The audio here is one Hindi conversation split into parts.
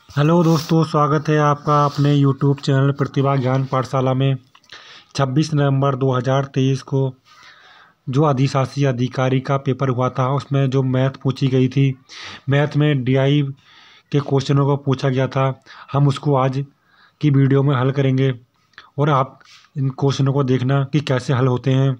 हेलो दोस्तों, स्वागत है आपका अपने यूट्यूब चैनल प्रतिभा ज्ञान पाठशाला में। 26 नवंबर 2023 को जो अधिशासी अधिकारी का पेपर हुआ था, उसमें जो मैथ पूछी गई थी, मैथ में डीआई के क्वेश्चनों को पूछा गया था। हम उसको आज की वीडियो में हल करेंगे और आप इन क्वेश्चनों को देखना कि कैसे हल होते हैं।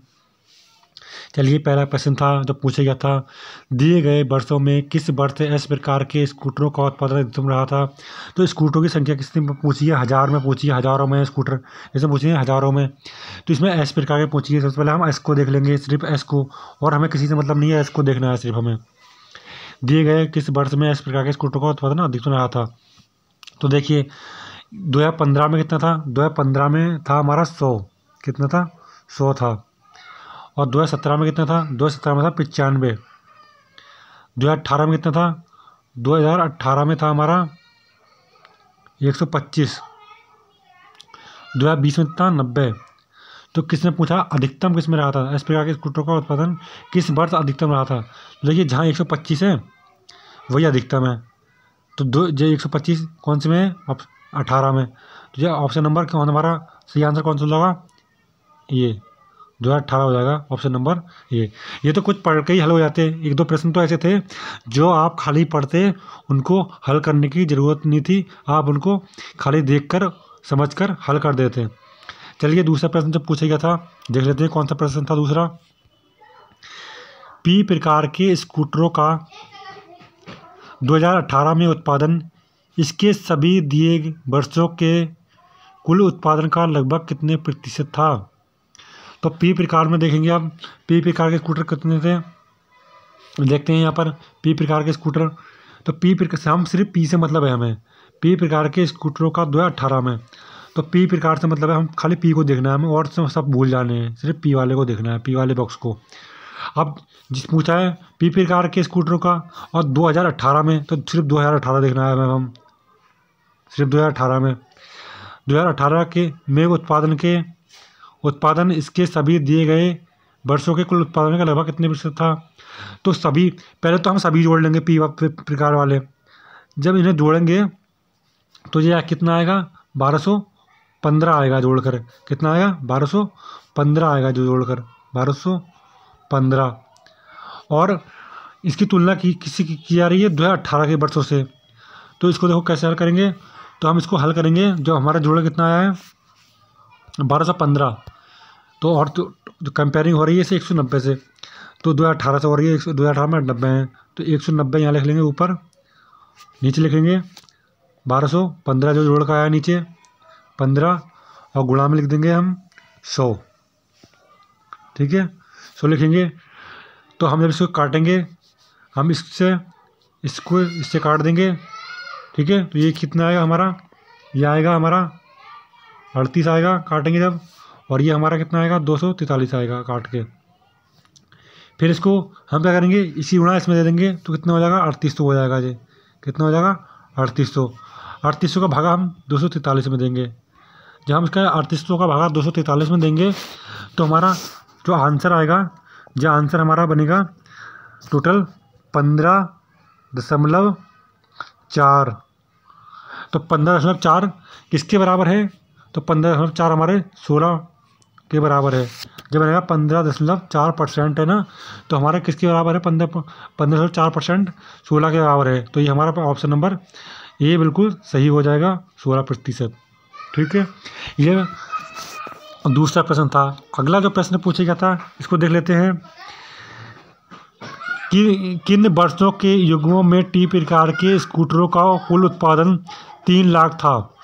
चलिए, पहला प्रश्न था जो पूछा गया था, दिए गए वर्षों में किस वर्ष से इस प्रकार के स्कूटरों का उत्पादन अधिकतम रहा था। तो स्कूटरों की संख्या किसने पूछी है? हज़ार में पूछी है, हज़ारों में स्कूटर जैसे पूछी है, हज़ारों में। तो इसमें एस प्रकार के पूछी है। सबसे पहले हम एस को देख लेंगे, सिर्फ एस को, और हमें किसी से मतलब नहीं है, एस को देखना है सिर्फ हमें। दिए गए किस वर्ष में इस प्रकार के स्कूटरों का उत्पादन अधिकतम रहा था। तो देखिए, 2015 में कितना था? 2015 में था हमारा 100। कितना था? 100 था। और 2017 में कितना था? 2017 में था 95। 2018 में कितना था? 2018 में था हमारा 125। 2020 में था 90। तो किसने पूछा अधिकतम किस में रहा था? इस प्रकार के स्कूटरों का उत्पादन किस वर्ष अधिकतम रहा था। तो देखिए, जहाँ 125 है वही अधिकतम है। तो जो 125 कौन से में है? 18 में। तो ये ऑप्शन नंबर कौन हमारा सही आंसर कौन सा होगा? ये 2018 हो जाएगा ऑप्शन नंबर ये तो कुछ पढ़ के ही हल हो जाते हैं। एक दो प्रश्न तो ऐसे थे जो आप खाली पढ़ते, उनको हल करने की ज़रूरत नहीं थी, आप उनको खाली देखकर समझकर हल कर देते। चलिए, दूसरा प्रश्न जब पूछा गया था, देख लेते हैं कौन सा प्रश्न था दूसरा। पी प्रकार के स्कूटरों का 2018 में उत्पादन इसके सभी दिए वर्षों के कुल उत्पादन का लगभग कितने प्रतिशत था। तो पी प्रकार में देखेंगे आप, पी प्रकार के स्कूटर कितने थे, देखते हैं यहाँ पर पी प्रकार के स्कूटर। तो पी प्रकार से हम सिर्फ पी से मतलब है हमें, पी प्रकार के स्कूटरों का 2018 में। तो पी प्रकार से मतलब है हम खाली पी को देखना है हमें, और सब भूल जाने हैं, सिर्फ पी वाले को देखना है, पी वाले बॉक्स को। अब जिस पूछा है पी प्रकार के स्कूटरों का और 2018 में, तो सिर्फ 2018 देखना है हमें, हम सिर्फ 2018 में। 2018 के में उत्पादन इसके सभी दिए गए वर्षों के कुल उत्पादन का लगभग कितने प्रतिशत था। तो सभी, पहले तो हम सभी जोड़ लेंगे पी प्रकार वाले। जब इन्हें जोड़ेंगे तो ये कितना आएगा? 1215 आएगा जोड़कर। कितना आएगा? 1215 आएगा जो जोड़कर 1215। और इसकी तुलना की जा रही है 2018 के वर्षों से। तो इसको देखो कैसे हल करेंगे। तो हम इसको हल करेंगे, जो हमारा जोड़ कितना आया है 1215। तो और जो कंपेयरिंग हो रही है इसे 190 से, तो 2018 से हो रही है, 2018 में 90 है, तो 190 यहाँ लिख लेंगे ऊपर, नीचे लिखेंगे 1215 जो जोड़ का आया नीचे 15, और गुणा में लिख देंगे हम 100। ठीक है, 100 लिखेंगे। तो हम जब इसको काटेंगे, हम इससे काट देंगे। ठीक है, तो ये कितना आएगा हमारा? ये आएगा हमारा 38 आएगा काटेंगे जब, और ये हमारा कितना आएगा? 243 आएगा काट के। फिर इसको हम क्या करेंगे, इसी गुणा इसमें दे देंगे, तो कितना हो जाएगा? 3800 हो जाएगा। ये कितना हो जाएगा? 3800 का भागा हम 243 में देंगे। जब हम इसका 3800 का भागा 243 में देंगे, तो हमारा जो आंसर आएगा, जो आंसर हमारा बनेगा टोटल 15.4। तो 15.4 किसके बराबर है? तो 15.4 हमारे 16 के बराबर है। जब बनेगा 15.4% है ना, तो हमारा किसके बराबर है? 15.4% 16 के बराबर है। तो ये हमारा ऑप्शन नंबर ये बिल्कुल सही हो जाएगा, 16%। ठीक है, ये दूसरा प्रश्न था। अगला जो प्रश्न पूछा गया था, इसको देख लेते हैं कि किन वर्षों के युग्मों में टी प्रकार के स्कूटरों का कुल उत्पादन 3 लाख था।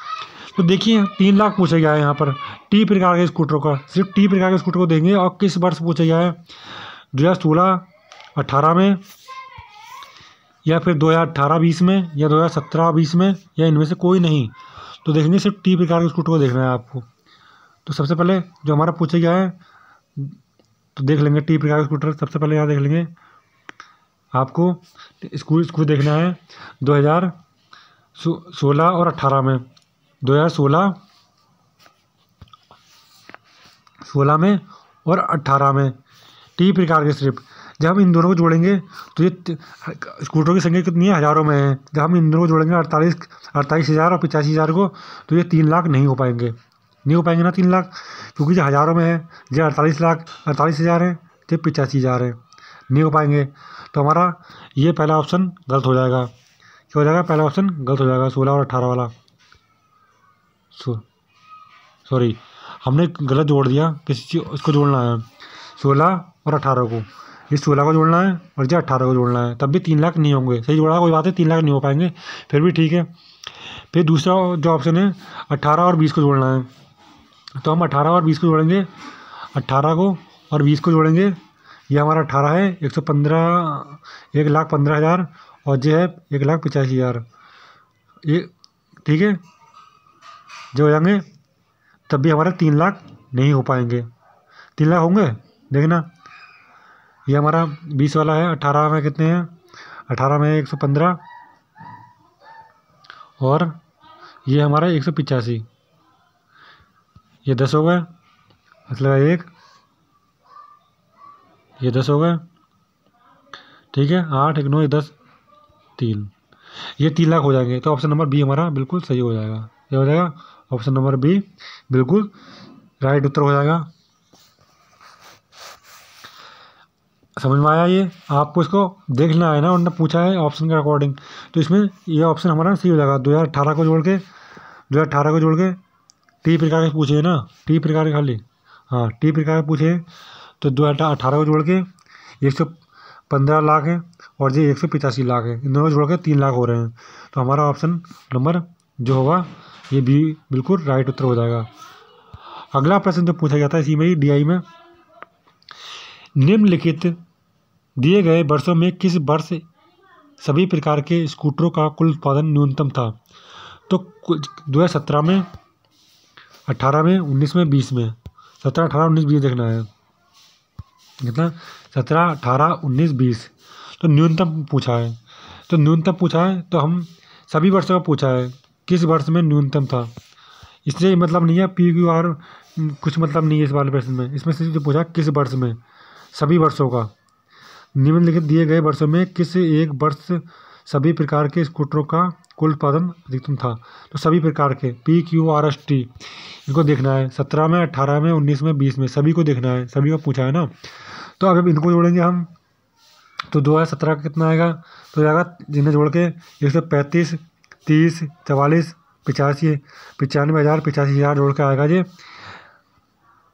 तो देखिए, 3 लाख पूछा गया है यहाँ पर टी प्रकार के स्कूटरों का, सिर्फ टी प्रकार के स्कूटर को देंगे। और किस वर्ष पूछा गया है? 2016-18 में, या फिर 2018-20 में, या 2017-20 में, या इनमें से कोई नहीं। तो देखेंगे सिर्फ टी प्रकार के स्कूटर को देखना है आपको। तो सबसे पहले जो हमारा पूछा गया है, तो देख लेंगे टी प्रकार के स्कूटर। सबसे पहले यहाँ देख लेंगे, आपको इसको देखना है 2016 और 18 में। 2016 में और 18 में टी प्रकार के सिर्फ, जब हम इन दोनों को जोड़ेंगे तो ये स्कूटरों की संख्या कितनी है, हज़ारों में है। जब हम इन दोनों को जोड़ेंगे 48,000 और 85,000 को, तो ये 3 लाख नहीं हो पाएंगे, नहीं हो पाएंगे ना 3 लाख, क्योंकि जो हज़ारों में है, जो 48,000 है, जो 85,000 है, नहीं हो पाएंगे। तो हमारा ये पहला ऑप्शन गलत हो जाएगा। क्या हो जाएगा? पहला ऑप्शन गलत हो जाएगा, 16 और 18 वाला। सॉरी, हमने गलत जोड़ दिया, किसी चीज़ इसको जोड़ना है 16 और 18 को, ये 16 को जोड़ना है और जो 18 को जोड़ना है, तब भी 3 लाख नहीं होंगे। सही जोड़ा, कोई बात है, 3 लाख नहीं हो पाएंगे, फिर भी ठीक है। फिर दूसरा जो ऑप्शन है 18 और 20 को जोड़ना है, तो हम 18 और 20 को जोड़ेंगे, 18 को और 20 को जोड़ेंगे, ये हमारा 18 है 1,15,000 और जो है 1,85,000, ये ठीक है, जो हो जाएंगे, तब भी हमारे 3 लाख नहीं हो पाएंगे। 3 लाख होंगे, देखना, ये हमारा 20 वाला है, 18 में कितने हैं, 18 में 115 और ये हमारा 185, ये 10 हो गए, मतलब 1, ये 10 हो गए, ठीक है, 8, 1, 9, 10, 3, ये 3 लाख हो जाएंगे। तो ऑप्शन नंबर बी हमारा बिल्कुल सही हो जाएगा। क्या हो जाएगा? ऑप्शन नंबर बी बिल्कुल राइट उत्तर हो जाएगा। समझ में आया? ये आपको इसको देखना है ना, उन्होंने पूछा है ऑप्शन के अकॉर्डिंग, तो इसमें ये ऑप्शन हमारा सही हो जाएगा। 2018 को जोड़ के 30 प्रकार के पूछे ना, 30 प्रकार के खाली, हाँ 30 प्रकार के पूछे, तो 2018 को जोड़ के 115 लाख है और ये 185 लाख है, इन दोनों को जोड़ के 3 लाख हो रहे हैं। तो हमारा ऑप्शन नंबर जो होगा ये बी बिल्कुल राइट उत्तर हो जाएगा। अगला प्रश्न जो पूछा गया था इसी में ही DI में, निम्नलिखित दिए गए वर्षों में किस वर्ष सभी प्रकार के स्कूटरों का कुल उत्पादन न्यूनतम था? तो 2017 में, 18 में, 19 में, 20 में, 17, 18, 19, 20 देखना है कितना, 17, 18, 19, 20, तो न्यूनतम पूछा है। तो न्यूनतम पूछा है तो हम सभी वर्षों का पूछा है, किस वर्ष में न्यूनतम था, इसलिए मतलब नहीं है PQR, कुछ मतलब नहीं है इस वाले प्रश्न में। इसमें सिर्फ जो पूछा किस वर्ष में, सभी वर्षों का, निम्नलिखित दिए गए वर्षों में किस एक वर्ष सभी प्रकार के स्कूटरों का कुल उत्पादन अधिकतम था। तो सभी प्रकार के PQRST इनको देखना है, 17 में, 18 में, 19 में, 20 में, सभी को देखना है, सभी को पूछा है ना। तो अब इनको जोड़ेंगे हम, तो 2017 का कितना आएगा, तो जाएगा जिन्हें जोड़ के 135, 30, 44, 85, 95,000, 85,000 जोड़ के आएगा ये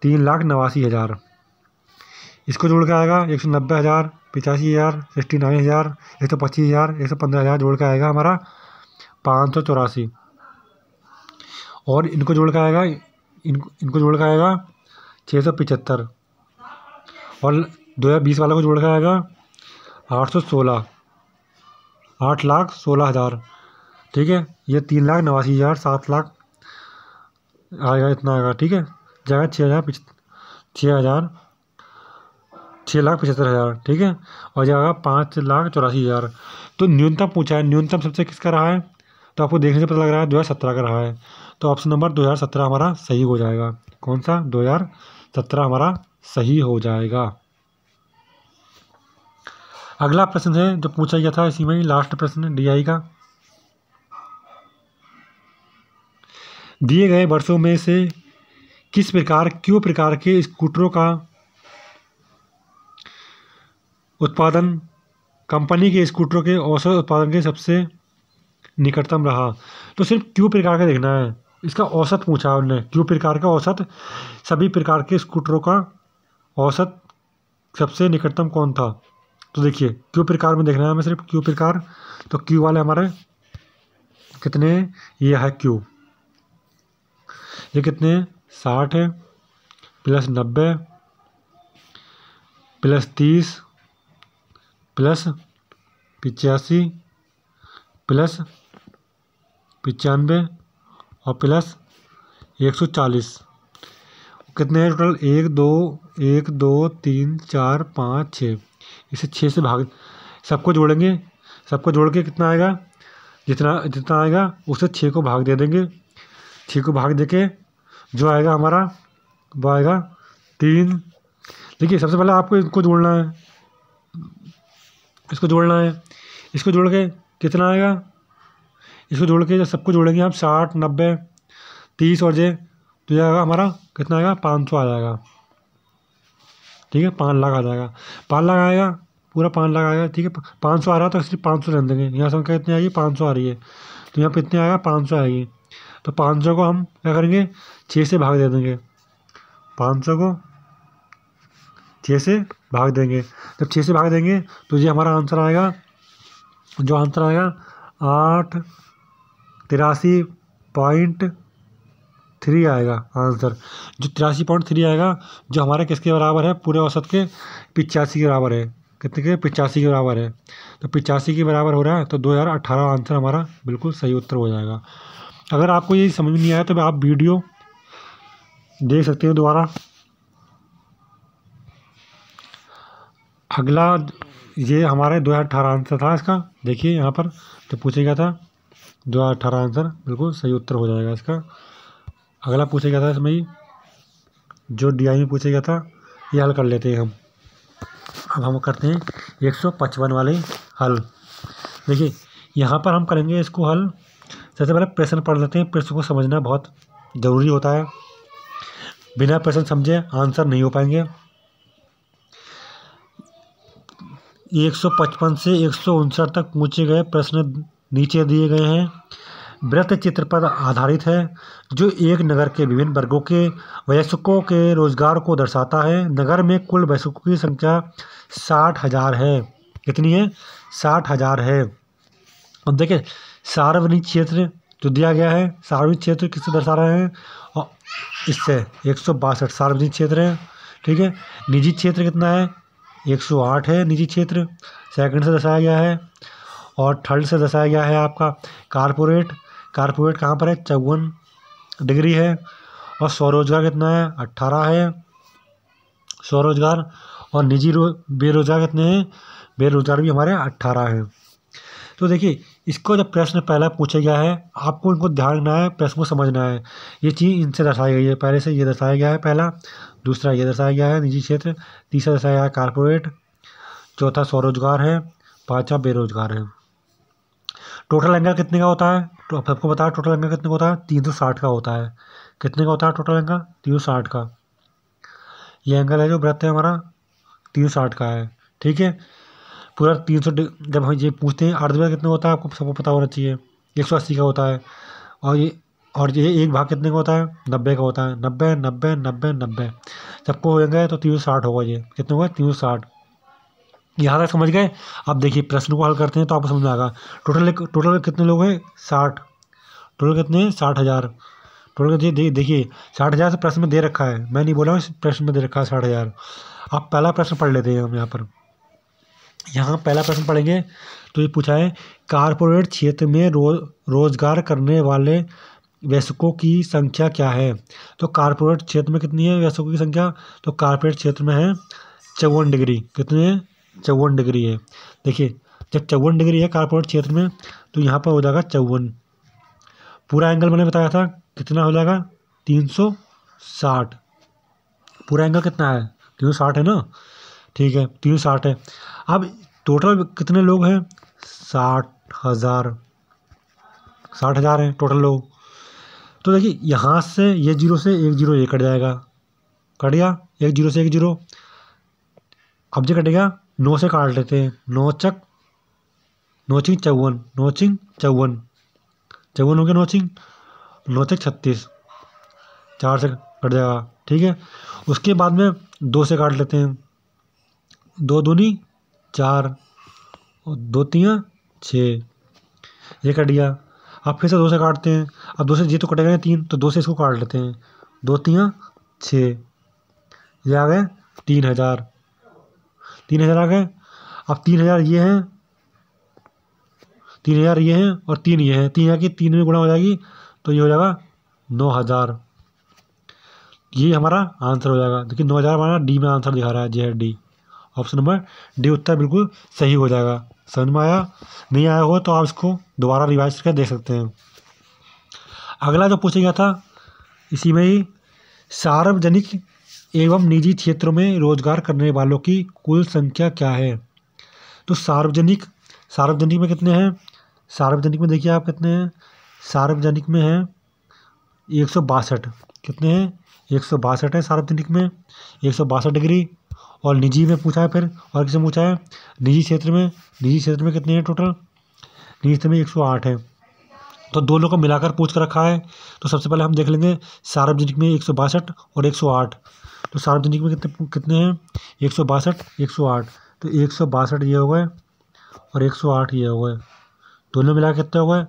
3,89,000। इसको जोड़ के आएगा 190,000, 85,000, 69,000, 125,000, 115,000 जोड़ के आएगा हमारा 584। और इनको जोड़ के आएगा, इनको जोड़ के आएगा 675 और 2020 वाला को जोड़ के आएगा 816, 8,16,000, ठीक है, ये 3,89,000, 7 लाख आएगा, इतना आएगा, ठीक है, जाएगा 6,75,000, ठीक है, और जाएगा 5,84,000। तो न्यूनतम पूछा है, न्यूनतम सबसे किसका रहा है, तो आपको देखने से पता लग रहा है 2017 का रहा है, तो ऑप्शन नंबर 2017 हमारा सही हो जाएगा। कौन सा? 2017 हमारा सही हो जाएगा। अगला प्रश्न है जो पूछा गया था इसी में ही, लास्ट प्रश्न DI का, दिए गए वर्षों में से क्यों प्रकार के स्कूटरों का उत्पादन कंपनी के स्कूटरों के औसत उत्पादन के सबसे निकटतम रहा। तो सिर्फ क्यों प्रकार का देखना है, इसका औसत पूछा उन्होंने, क्यों प्रकार का औसत, सभी प्रकार के स्कूटरों का औसत सबसे निकटतम कौन था। तो देखिए क्यों प्रकार में देखना है हमें, सिर्फ क्यों प्रकार, तो क्यू वाले हमारे कितने, ये है क्यू, ये कितने, 60 है, प्लस 90, प्लस 30, प्लस 85, प्लस 95 और प्लस 140, कितने हैं टोटल, 1 2 3 4 5 6, इसे 6 से भाग, सबको जोड़ेंगे, सबको जोड़ के कितना आएगा, जितना आएगा उसे 6 को भाग दे देंगे, 6 को भाग दे के जो आएगा हमारा वो आएगा 3। देखिए सबसे पहले आपको इनको जोड़ना है, इसको जोड़ना है। इसको जोड़ के कितना आएगा, इसको जोड़ के जब सबको जोड़ेंगे हम 60, 90, 30 और जे तो ये आएगा हमारा कितना आएगा, 500 आ जाएगा। ठीक है, 5 लाख आ जाएगा, 5 लाख आएगा, पूरा 5 लाख आएगा। ठीक है, 500 आ रहा है तो सिर्फ 500 रहने देंगे। यहाँ संख्या कितनी आएगी, 500 आ रही है, तो यहाँ पे कितने आएगा, 500 आएगी। तो 500 को हम क्या करेंगे, 6 से भाग दे देंगे। 500 को 6 से भाग देंगे। जब 6 से भाग देंगे तो ये हमारा आंसर आएगा, जो आंसर आएगा 883.3 आएगा आंसर। जो 83.3 आएगा, जो हमारे किसके बराबर है, पूरे औसत के 85 के बराबर है। कितने के, 85 के बराबर है। तो 85 के बराबर हो रहा है, तो 2018 आंसर हमारा बिल्कुल सही उत्तर हो जाएगा। अगर आपको ये समझ नहीं आया तो आप वीडियो देख सकते हो दोबारा। अगला ये हमारे 2018 आंसर था इसका। देखिए यहाँ पर तो पूछा गया था 2018 आंसर बिल्कुल सही उत्तर हो जाएगा इसका। अगला पूछा गया था इसमें जो DI में पूछा गया था, ये हल कर लेते हैं हम। अब हम करते हैं 155 वाले हल। देखिए यहाँ पर हम करेंगे इसको हल। सबसे पहले प्रश्न पढ़ लेते हैं। प्रश्न को समझना बहुत ज़रूरी होता है, बिना प्रश्न समझे आंसर नहीं हो पाएंगे। 155 से 159 तक पूछे गए प्रश्न नीचे दिए गए हैं। वृत्त चित्र पर आधारित है, जो एक नगर के विभिन्न वर्गों के वयस्कों के रोजगार को दर्शाता है। नगर में कुल वयस्कों की संख्या 60,000 है। कितनी है, 60,000 है। अब देखिए सार्वजनिक क्षेत्र जो दिया गया है, सार्वजनिक क्षेत्र किससे दर्शा रहे हैं, और इससे 162 सार्वजनिक क्षेत्र है। ठीक है, निजी क्षेत्र कितना है, 108 है निजी क्षेत्र, सेकंड से दर्शाया गया है। और थर्ड से दर्शाया गया है आपका कारपोरेट। कारपोरेट कहाँ पर है, 54 डिग्री है। और स्वरोजगार कितना है, 18 है स्वरोजगार। और निजी बेरोजगार कितने हैं, बेरोजगार भी हमारे 18 हैं। तो देखिए इसको जब प्रश्न पहला पूछा गया है, आपको इनको ध्यान रखना है, प्रश्न को समझना है। ये चीज़ इनसे दर्शाई गई है, पहले से ये दर्शाया गया है पहला, दूसरा ये दर्शाया गया है निजी क्षेत्र, तीसरा दर्शाया गया है कारपोरेट, चौथा स्वरोजगार है, पाँचवा बेरोजगार है। टोटल एंगल कितने का होता है, तो आपको बताया टोटल एंगल कितने का होता है, 360 का होता है। कितने का होता है टोटल एंगल, 360 का। ये एंगल है जो वृत्त है हमारा 360 का है। ठीक है, पूरा 300 जब हम ये पूछते हैं अर्धवृत्त कितने होता है, आपको सबको पता होना चाहिए, 180 का होता है। और ये एक भाग कितने का होता है, 90 का होता है। 90 90 90 90 सबको हो जाएगा तो 360 होगा। ये कितने होगा, 360। यहाँ तक समझ गए। अब देखिए प्रश्न को हल करते हैं तो आपको समझ में आएगा। टोटल कितने लोग हैं, 60। टोटल कितने हैं, 60,000। टोटल देखिए 60,000 से प्रश्न में दे रखा है, मैं नहीं बोला हूँ, प्रश्न में दे रखा है 60,000। आप पहला प्रश्न पढ़ लेते हैं हम यहाँ पहला प्रश्न पढ़ेंगे तो ये पूछा है कारपोरेट क्षेत्र में रोजगार करने वाले वयस्कों की संख्या क्या है। तो कारपोरेट क्षेत्र में कितनी है वयस्कों की संख्या, तो कारपोरेट क्षेत्र में है 54 डिग्री। कितने है, 54 डिग्री है। देखिए जब 54 डिग्री है कारपोरेट क्षेत्र में, तो यहाँ पर हो जाएगा 54। पूरा एंगल मैंने बताया था कितना हो जाएगा, 360। पूरा एंगल कितना है, 360 है ना। ठीक है, 360 है। अब टोटल कितने लोग हैं, 60,000। 60,000 हैं टोटल लोग। तो देखिए यहाँ से ये 0 से 1 0 ये कट जाएगा, कट गया, 1 0 से 1 0। अब जो कटेगा 9 से काट लेते हैं, 9 चक 9 चिंग 54, 9 चिंग 54, 54 हो गया, 9 चिंग 9 चक 36, 4 से कट जाएगा। ठीक है, उसके बाद में 2 से काट लेते हैं, 2 दूनी 4 और 2 तियाँ 6, ये कट गया। अब फिर से 2 से काटते हैं, अब 2 से ये तो कटेगा 3, तो 2 से इसको काट लेते हैं, 2 तियाँ 6, ये आ गए 3,000। 3,000 आ गए। अब 3,000 ये हैं, 3,000 ये हैं और 3 ये हैं, 3 की 3 में गुणा हो जाएगी तो ये हो जाएगा 9,000। ये हमारा आंसर हो जाएगा। देखिए 9,000 हमारा डी में आंसर दिखा रहा है, जे है डी, ऑप्शन नंबर डी उत्तर बिल्कुल सही हो जाएगा। समझ में आया, नहीं आया हो तो आप इसको दोबारा रिवाइज करके देख सकते हैं। अगला जो पूछा गया था इसी में ही, सार्वजनिक एवं निजी क्षेत्रों में रोजगार करने वालों की कुल संख्या क्या है। तो सार्वजनिक सार्वजनिक में कितने हैं, सार्वजनिक में देखिए आप कितने हैं, सार्वजनिक में है 162, कितने हैं 162 है सार्वजनिक में, 162 डिग्री। और निजी में पूछा है फिर, और किसे पूछा है, निजी क्षेत्र में, निजी क्षेत्र में कितने हैं टोटल, निजी क्षेत्र में 108 है। तो दोनों को मिलाकर पूछ कर रखा है। तो सबसे पहले हम देख लेंगे सार्वजनिक में 162 और 108। तो सार्वजनिक में कितने कितने हैं 162 108, तो 162 ये हो गए और 108 ये हो गए, दोनों मिला कितने हो गए,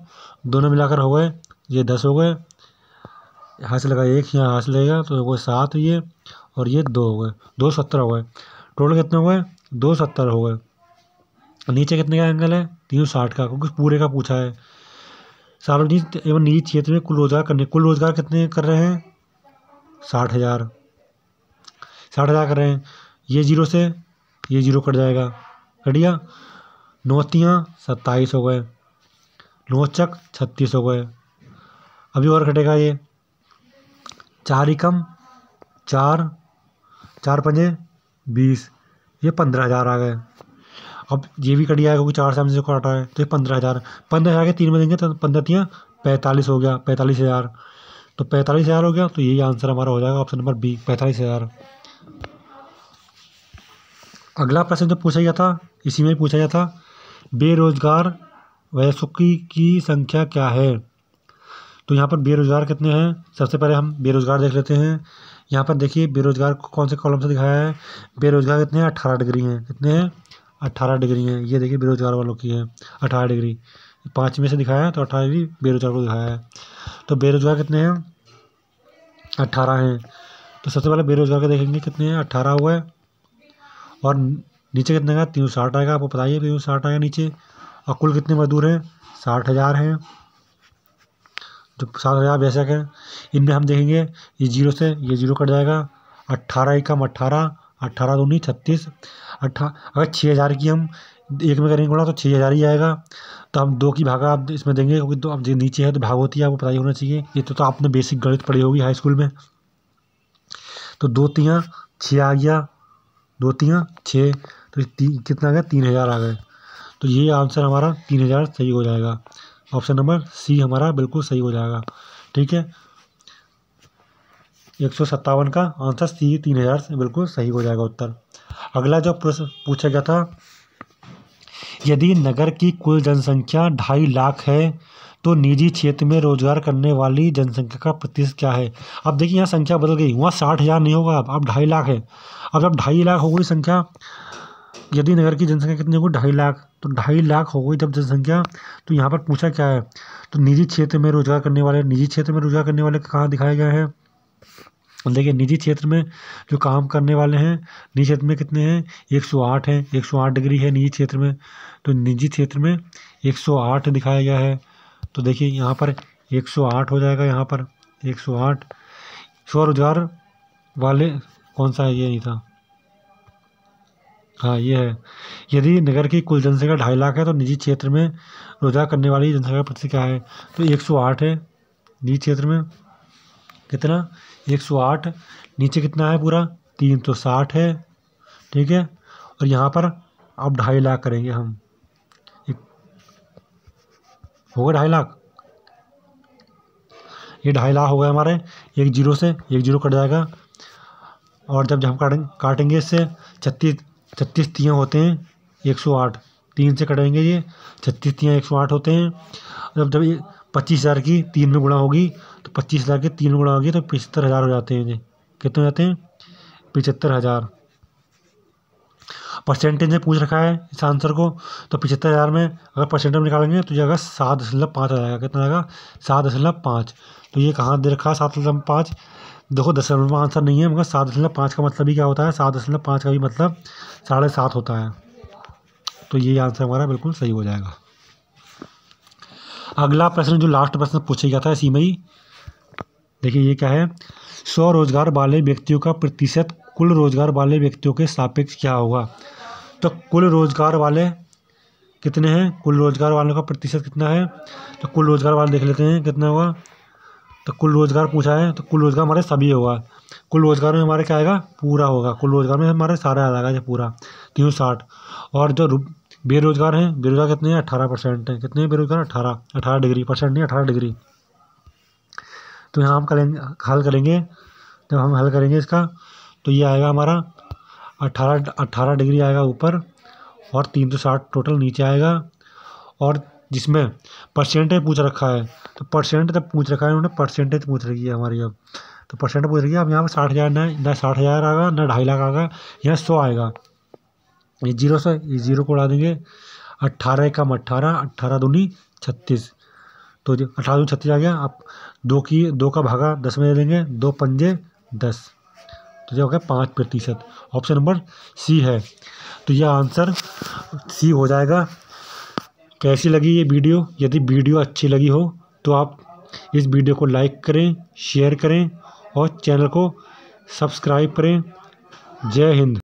दोनों मिलाकर हो गए ये 10 हो गए, यहाँ से लगा 1, यहाँ से लगेगा तो वो 7 ये, और ये 2 हो गए, 270 हो गए। टोटल कितने हो गए 270 हो गए। नीचे कितने का एंगल है 360 का, क्योंकि पूरे का पूछा है। सार्वजनिक एवं निजी क्षेत्र में कुल रोजगार कितने कर रहे हैं 60,000 कर रहे हैं। ये जीरो से ये जीरो कट जाएगा, कट गया, 9 27 हो गए, 9 36 हो गए। अभी और कटेगा ये 4 एकम 4, 4 पंजे 20, ये 15,000 आ गए। अब ये भी कट जाएगा क्योंकि 4 सामने से काटा है, तो ये 15,000 के 3 में देंगे तो 15 45 हो गया, 45,000। तो 45,000 हो गया, तो यही आंसर हमारा हो जाएगा ऑप्शन नंबर बी 45,000। अगला प्रश्न जो पूछा गया था इसी में पूछा गया था, बेरोजगार वयस्कों की संख्या क्या है। तो यहाँ पर बेरोजगार कितने हैं, सबसे पहले हम बेरोजगार देख लेते हैं। यहाँ पर देखिए बेरोजगार को कौन से कॉलम से दिखाया है, बेरोजगार कितने हैं 18 डिग्री हैं, कितने हैं 18 डिग्री हैं। ये देखिए बेरोजगार वालों की है 18 डिग्री, 5 में से दिखाया है तो 18 डिग्री बेरोजगार को दिखाया है। तो बेरोजगार कितने हैं 18 हैं। तो सबसे पहले बेरोजगार के देखेंगे कितने हैं 18 हुए, और नीचे कितने का 360 आएगा, आपको बताइए 360 आएगा नीचे। और कुल कितने मजदूर हैं 60,000 हैं, जो 60,000 बेशक है। इनमें हम देखेंगे ये जीरो से ये जीरो कट जाएगा, 18 एकम 18, 18 दूनी 36, अगर 6,000 की हम एक में करेंगे गुणा तो 6,000 ही आएगा। तो हम 2 की भागा आप इसमें देंगे, क्योंकि तो अब जो नीचे है तो भाग होती है, आपको पता ही होना चाहिए। ये तो आपने बेसिक गणित पढ़ी होगी हाई स्कूल में। तो 2 तियाँ 6 आ गया, 2 तियाँ 6, तो कितना आ गया 3,000 आ गए। तो ये आंसर हमारा 3,000 सही हो जाएगा, ऑप्शन नंबर सी हमारा बिल्कुल सही हो जाएगा। ठीक है, 157 का आंसर सी 3,000 से बिल्कुल सही हो जाएगा उत्तर। अगला जो प्रश्न पूछा गया था, यदि नगर की कुल जनसंख्या 2.5 लाख है तो निजी क्षेत्र में रोजगार करने वाली जनसंख्या का प्रतिशत क्या है। अब देखिए यहाँ संख्या बदल गई, वहाँ 60,000 नहीं होगा, अब 2.5 लाख है। अब जब 2.5 लाख हो गई संख्या, यदि नगर की जनसंख्या कितनी होगी 2.5 लाख, तो 2.5 लाख हो गई जब जनसंख्या। तो यहाँ पर पूछा क्या है, तो निजी क्षेत्र में रोजगार करने वाले, निजी क्षेत्र में रोजगार करने वाले कहाँ दिखाया गया है। देखिए निजी क्षेत्र में जो काम करने वाले हैं निजी क्षेत्र में कितने हैं 108 हैं, 108 डिग्री है निजी क्षेत्र में। तो निजी क्षेत्र में 108 दिखाया गया है। तो देखिए यहाँ पर 108 हो जाएगा, यहाँ पर 108। स्वरोजगार वाले कौन सा है, ये नहीं था, हाँ ये है। यदि नगर की कुल जनसंख्या 2.5 लाख है तो निजी क्षेत्र में रोजगार करने वाली जनसंख्या प्रतिशत क्या है, तो 108 है निजी क्षेत्र में, कितना 108, नीचे कितना है पूरा 360 है। ठीक है, और यहाँ पर अब 2.5 लाख करेंगे हम, होगा 2.5 लाख, ये 2.5 लाख हो गए हमारे। एक जीरो से एक जीरो कट जाएगा, और जब हम काटेंगे इससे 36 तियाँ होते हैं 108, 3 से कटेंगे ये 36 तियाँ 108 होते हैं। जब ये 25,000 की 3 में गुणा होगी तो 25,000 के 3 में गुणा होगी तो 75,000 हो जाते हैं। ये कितने हो जाते हैं 75,000। परसेंटेज में पूछ रखा है इस आंसर को, तो 75,000 में अगर परसेंटेज में निकालेंगे तो जाएगा 7.5 आ जाएगा, कितना आएगा 7.5। तो ये कहाँ दे रखा है 7.5, देखो दशमलव में आंसर नहीं है, मगर 7.5 का मतलब ही क्या होता है, 7.5 का भी मतलब 7.5 होता है। तो ये आंसर हमारा बिल्कुल सही हो जाएगा। अगला प्रश्न जो लास्ट प्रश्न पूछा गया था इसी में ही, देखिए ये क्या है, स्वरोजगार वाले व्यक्तियों का प्रतिशत कुल रोजगार वाले व्यक्तियों के सापेक्ष क्या होगा। तो कुल रोजगार वाले कितने हैं, कुल रोजगार वालों का प्रतिशत कितना है, तो कुल रोजगार वाले देख लेते हैं कितना होगा। तो कुल रोजगार पूछा है तो कुल रोजगार हमारे सभी होगा, कुल रोजगार में हमारे क्या आएगा पूरा होगा, कुल रोजगार में हमारे सारा आ जाएगा ये पूरा 360। और जो बेरोजगार हैं, बेरोजगार कितने हैं, 18% हैं। कितने हैं बेरोजगार, 18 डिग्री, परसेंट नहीं 18 डिग्री। तो यहाँ हम करेंगे, हल करेंगे, जब हम हल करेंगे इसका तो ये आएगा हमारा 18 डिग्री आएगा ऊपर और 360 टोटल नीचे आएगा। और जिसमें परसेंटेज पूछ रखा है, तो परसेंट जब पूछ रखा है उन्होंने, परसेंटेज पूछ रही है हमारी अब, तो परसेंट पूछ रही है। अब यहाँ पर 60,000 ना 60,000 आएगा ना 2.5 लाख आएगा, यहाँ 100 आएगा। ये जीरो से ये जीरो को उड़ा देंगे, 18 कम 18, 18 दूनी 36, तो 18 दूनी 36 आ गया। अब 2 का भागा 10 में दे देंगे, 2 पंजे 10, तो ये हो गया 5%। ऑप्शन नंबर सी है, तो यह आंसर सी हो जाएगा। कैसी लगी ये वीडियो? यदि वीडियो अच्छी लगी हो तो आप इस वीडियो को लाइक करें, शेयर करें और चैनल को सब्सक्राइब करें। जय हिंद।